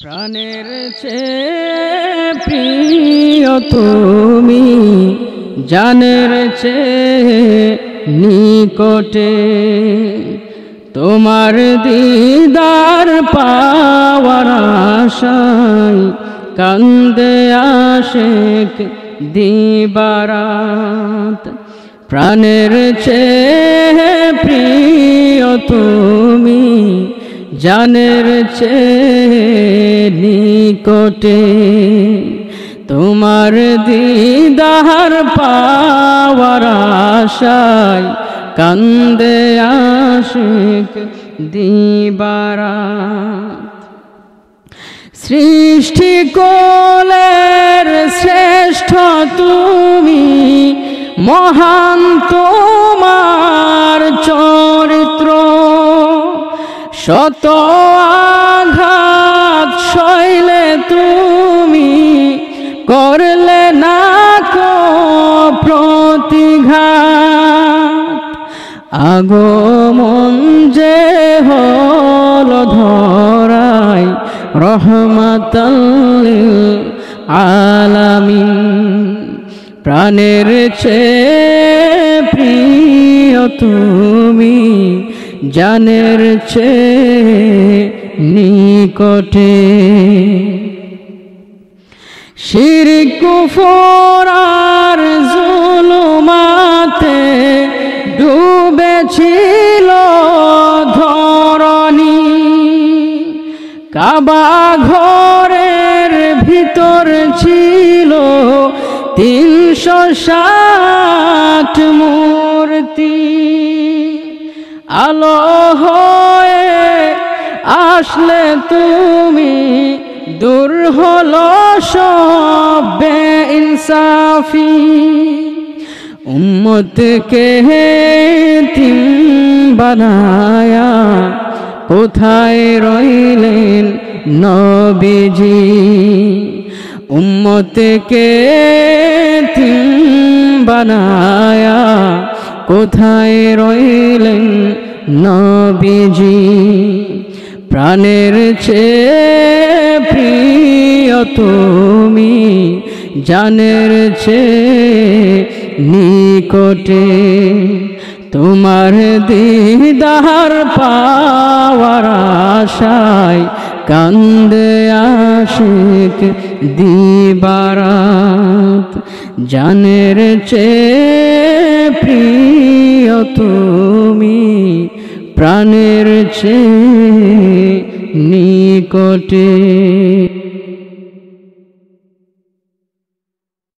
প্রাণের চেয়ে প্রিয় তুমি, জানের চেয়ে নিকটে। তোমার দিদার পাওয়ার আশায় কান্দে আশিক দিবারাত। প্রাণের চেয়ে প্রিয় তুমি, জানের চেয়ে নিকটে। তোমার দিদার পাওয়ার আশায় কান্দে আশিক দিবারাত। সৃষ্টি কোলের শ্রেষ্ঠ তুমি, মহান তোমার চরিত্র। শত আঘাত সইলে তুমি, করলে না কো প্রতিঘাত। আগমন যে হল ধরায় রহমাতাল লিল আলামিন। প্রাণের চেয়ে প্রিয় তুমি, জানের চেয়ে নিকটে। শিরক কুফর আর জুলুমাতে ডুবেছিল ধরণী। কাবা ঘরের ভিতর ছিল 360 মূর্তি। আলো হয়ে আসলে তুমি, দূর হলো সব বেইনসাফি। উম্মতকে তিন বানায়া কোথায় রইলেন নবীজি। উম্মতকে তিন বানায়া কোথায় রইলেন নবীজি। প্রাণের চেয়ে প্রিয় তুমি, জানের চেয়ে নিকটে। তোমার দিদার পাওয়ার আশায় কান্দে আশিক দিবারাত। জানের চেয়ে প্রিয় তুমি, প্রাণের চেয়ে নিকটে।